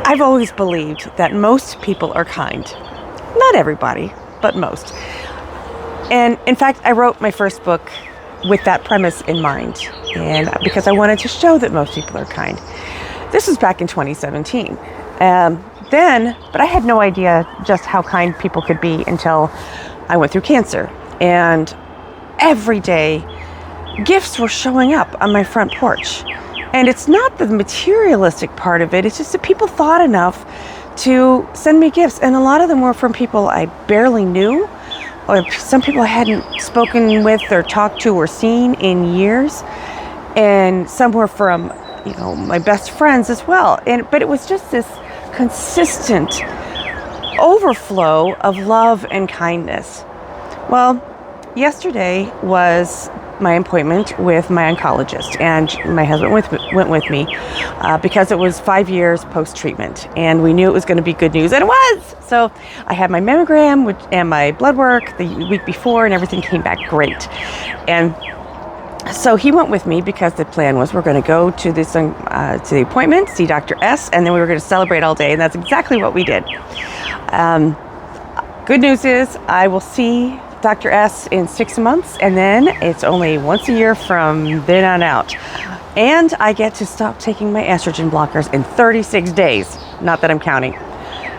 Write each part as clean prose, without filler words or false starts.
I've always believed that most people are kind. Not everybody, but most. And in fact, I wrote my first book with that premise in mind, and because I wanted to show that most people are kind. This was back in 2017. But I had no idea just how kind people could be until I went through cancer. And every day, gifts were showing up on my front porch. And it's not the materialistic part of it, it's just that people thought enough to send me gifts. And a lot of them were from people I barely knew, or some people I hadn't spoken with or talked to or seen in years. And some were from, my best friends as well. But it was just this consistent overflow of love and kindness. Well, yesterday was my appointment with my oncologist, and my husband went with me because it was 5 years post-treatment, and we knew it was going to be good news, and it was! So I had my mammogram and my blood work the week before, and everything came back great. And so he went with me because the plan was we're going to go to the appointment, see Dr. S, and then we were going to celebrate all day, and that's exactly what we did. Good news is I will see Dr. S in 6 months, and then it's only once a year from then on out. And I get to stop taking my estrogen blockers in 36 days. Not that I'm counting.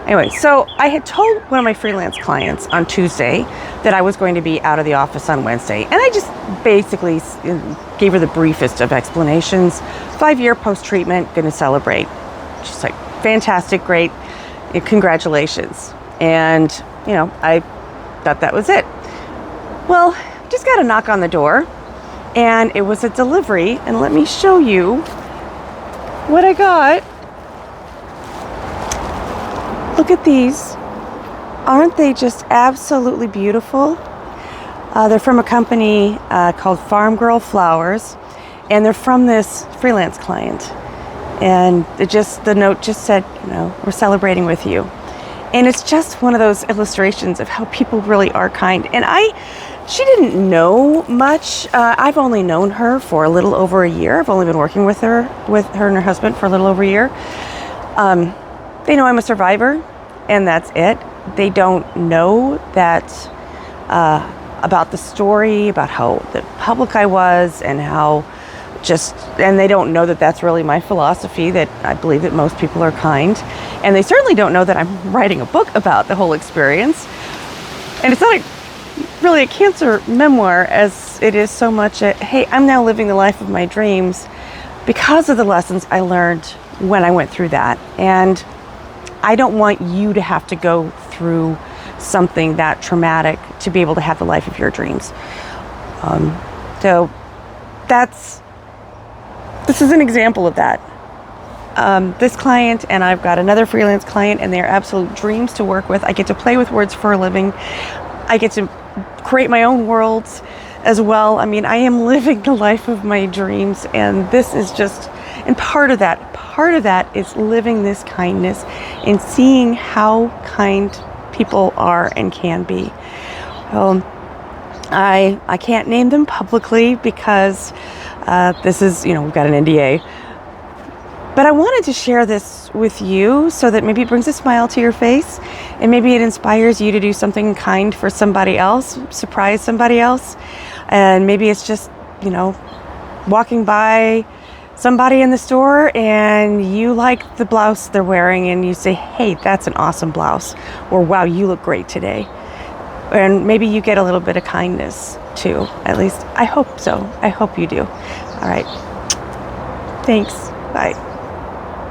Anyway, so I had told one of my freelance clients on Tuesday that I was going to be out of the office on Wednesday. And I just basically gave her the briefest of explanations. 5-year post-treatment, going to celebrate. She's like, fantastic, great, congratulations. And, I thought that was it. Well, just got a knock on the door, and it was a delivery. And let me show you what I got. Look at these. Aren't they just absolutely beautiful? They're from a company called Farm Girl Flowers, and they're from this freelance client. And the note just said, we're celebrating with you. And it's just one of those illustrations of how people really are kind. And she didn't know much. I've only known her for a little over a year. I've only been working with her and her husband for a little over a year. They know I'm a survivor, and that's it. They don't know that about the story, about how the public I was, and and they don't know that that's really my philosophy, that I believe that most people are kind. And they certainly don't know that I'm writing a book about the whole experience. And it's not really a cancer memoir as it is so much hey, I'm now living the life of my dreams because of the lessons I learned when I went through that. And I don't want you to have to go through something that traumatic to be able to have the life of your dreams. So this is an example of that. This client, and I've got another freelance client, and they're absolute dreams to work with. I get to play with words for a living. I get to create my own worlds as well. I mean, I am living the life of my dreams, and this is just, and part of that is living this kindness and seeing how kind people are and can be. I can't name them publicly because this is, we've got an NDA. But I wanted to share this with you so that maybe it brings a smile to your face, and maybe it inspires you to do something kind for somebody else, surprise somebody else. And maybe it's just, walking by somebody in the store and you like the blouse they're wearing and you say, hey, that's an awesome blouse, or wow, you look great today. And maybe you get a little bit of kindness too. At least I hope so. I hope you do. All right. Thanks. Bye.